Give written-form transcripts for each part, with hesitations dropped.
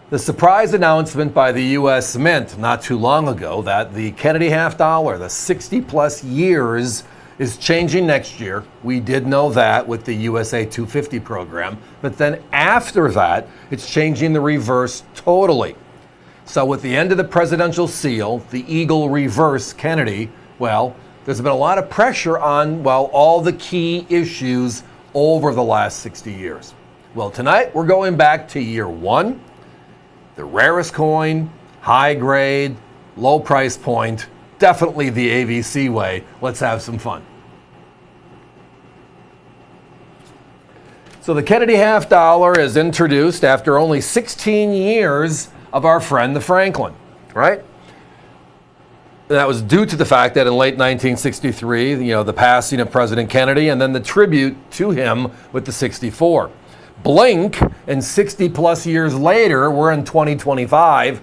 The surprise announcement by the U.S. Mint not too long ago that the Kennedy half dollar, the 60 plus years, is changing next year. We did know that with the USA 250 program, but then after that, it's changing the reverse totally. So with the end of the presidential seal, the Eagle reverse Kennedy, well, there's been a lot of pressure on, well, all the key issues over the last 60 years. Well, tonight we're going back to year one, the rarest coin, high grade, low price point, definitely the AVC way. Let's have some fun. So the Kennedy half dollar is introduced after only 16 years of our friend the Franklin, right? And that was due to the fact that in late 1963, the passing of President Kennedy and then the tribute to him with the 64. Blink, and 60 plus years later, we're in 2025,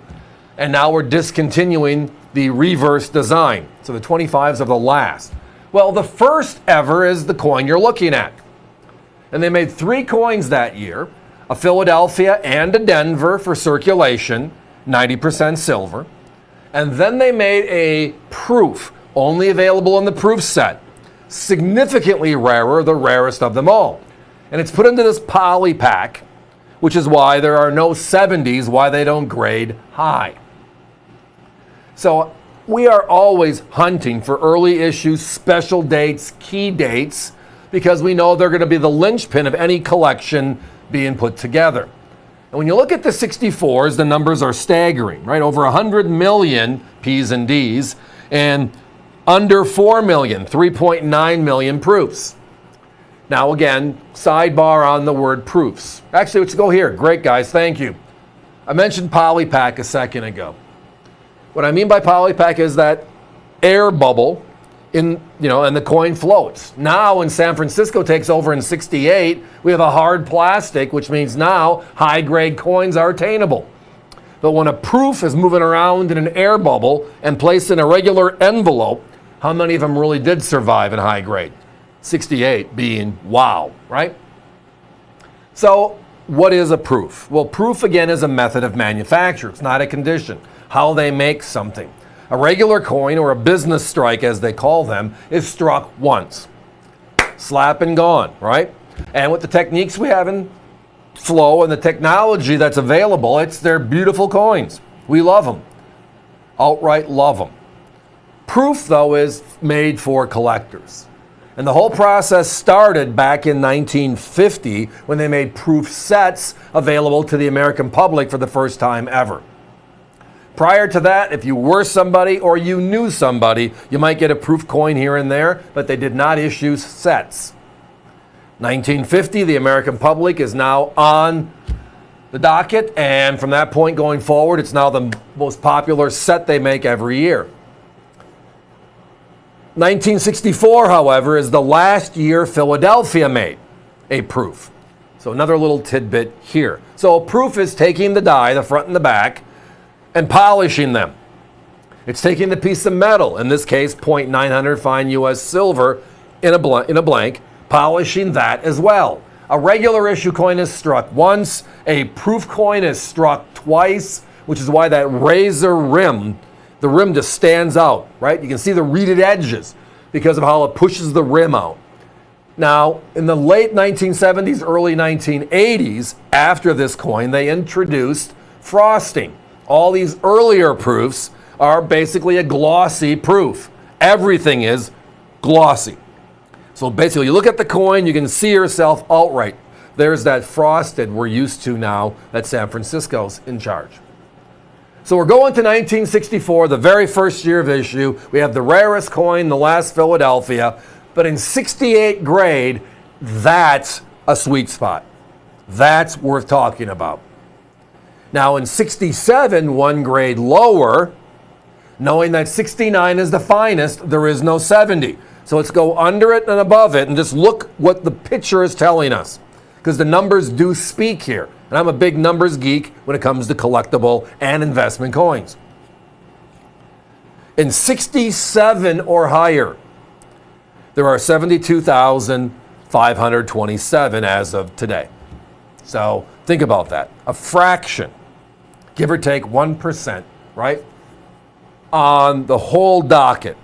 and now we're discontinuing the reverse design. So the 25s are the last. Well, the first ever is the coin you're looking at. And they made 3 coins that year, a Philadelphia and a Denver for circulation, 90% silver. And then they made a proof, only available in the proof set, significantly rarer, the rarest of them all. And it's put into this poly pack, which is why there are no 70s, why they don't grade high. So we are always hunting for early issues, special dates, key dates, because we know they're going to be the linchpin of any collection being put together. And when you look at the 64s, the numbers are staggering, right? Over 100 million P's and D's, and under 4 million, 3.9 million proofs. Now again, sidebar on the word proofs. Actually, let's go here. Great, guys, thank you. I mentioned polypack a second ago. What I mean by polypack is that air bubble and the coin floats. Now when San Francisco takes over in 68, we have a hard plastic, which means now high-grade coins are attainable. But when a proof is moving around in an air bubble and placed in a regular envelope, how many of them really did survive in high grade? 68 being wow, right? So what is a proof? Well, proof again is a method of manufacture. It's not a condition. How they make something. A regular coin, or a business strike as they call them, is struck once. Slap and gone, right? And with the techniques we have in flow and the technology that's available, they're beautiful coins. We love them. Outright love them. Proof, though, is made for collectors. And the whole process started back in 1950 when they made proof sets available to the American public for the first time ever. Prior to that, if you were somebody or you knew somebody, you might get a proof coin here and there, but they did not issue sets. 1950, the American public is now on the docket, and from that point going forward, it's now the most popular set they make every year. 1964, however, is the last year Philadelphia made a proof. So another little tidbit here. So a proof is taking the die, the front and the back, and polishing them. It's taking the piece of metal, in this case 0.900 fine US silver in a blank, polishing that as well. A regular issue coin is struck once, a proof coin is struck twice, which is why that razor rim, the rim just stands out, right? You can see the reeded edges because of how it pushes the rim out. Now, in the late 1970s, early 1980s, after this coin, they introduced frosting. All these earlier proofs are basically a glossy proof. Everything is glossy. So basically, you look at the coin, you can see yourself outright. There's that frosted we're used to now that San Francisco's in charge. So we're going to 1964, the very first year of issue. We have the rarest coin, the last Philadelphia. But in 68 grade, that's a sweet spot. That's worth talking about. Now in 67, 1 grade lower, knowing that 69 is the finest, there is no 70. So let's go under it and above it and just look what the picture is telling us. Because the numbers do speak here. And I'm a big numbers geek when it comes to collectible and investment coins. In 67 or higher, there are 72,527 as of today. So think about that. A fraction give or take 1%, right, on the whole docket.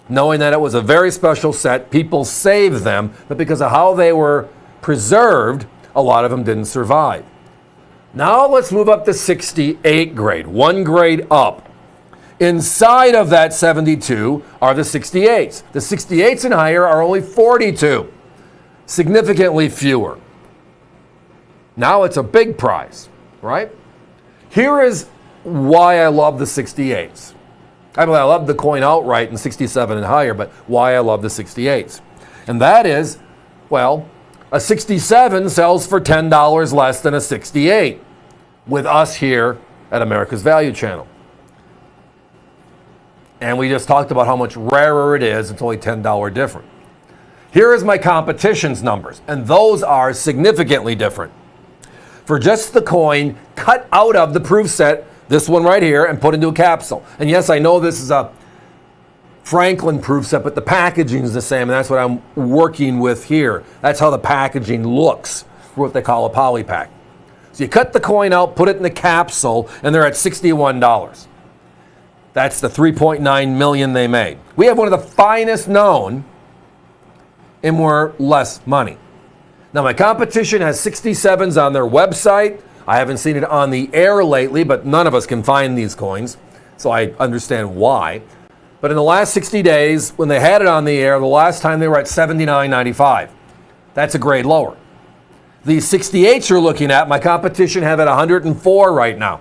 Knowing that it was a very special set, people saved them, but because of how they were preserved, a lot of them didn't survive. Now let's move up to 68 grade, one grade up. Inside of that 72 are the 68s. The 68s and higher are only 42, significantly fewer. Now it's a big prize, right? Here is why I love the 68s. I mean, I love the coin outright in 67 and higher, but why I love the 68s. And that is, well, a 67 sells for $10 less than a 68 with us here at America's Value Channel. And we just talked about how much rarer it is. It's only $10 different. Here is my competition's numbers, and those are significantly different. For just the coin cut out of the proof set, this one right here, and put into a capsule. And yes, I know this is a Franklin proof set, but the packaging is the same, and that's what I'm working with here. That's how the packaging looks, what they call a poly pack. So you cut the coin out, put it in the capsule, and they're at $61. That's the 3.9 million they made. We have one of the finest known, and we're less money. Now my competition has 67s on their website. I haven't seen it on the air lately, but none of us can find these coins, so I understand why. But in the last 60 days, when they had it on the air, the last time they were at $79.95. That's a grade lower. These 68s you're looking at, my competition have at $104 right now.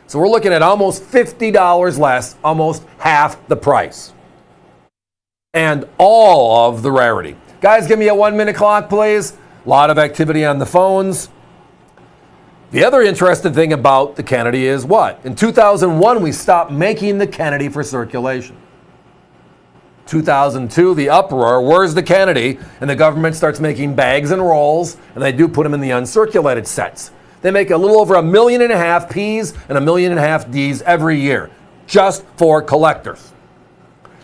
So we're looking at almost $50 less, almost half the price. And all of the rarity. Guys, give me a 1-minute clock, please. A lot of activity on the phones. The other interesting thing about the Kennedy is what? In 2001, we stopped making the Kennedy for circulation. 2002, the uproar, where's the Kennedy? And the government starts making bags and rolls, and they do put them in the uncirculated sets. They make a little over 1.5 million P's and 1.5 million D's every year, just for collectors.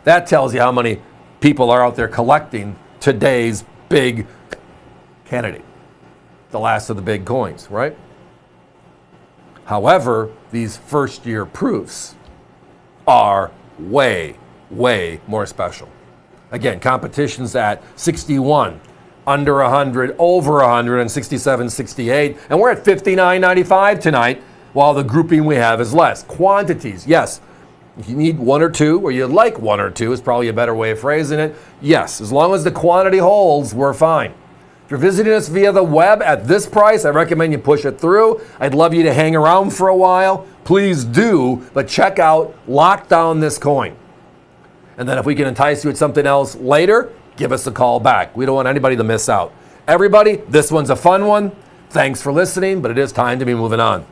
That tells you how many people are out there collecting today's big Kennedy, the last of the big coins, right? However, these first-year proofs are way, way more special. Again, competition's at 61, under 100, over 100, and 67, 68. And we're at 59.95 tonight, while the grouping we have is less. Quantities, yes. If you need one or two, or you'd like one or two, is probably a better way of phrasing it. Yes, as long as the quantity holds, we're fine. If you're visiting us via the web at this price, I recommend you push it through. I'd love you to hang around for a while. Please do, but check out, lock down this coin. And then if we can entice you with something else later, give us a call back. We don't want anybody to miss out. Everybody, this one's a fun one. Thanks for listening, but it is time to be moving on.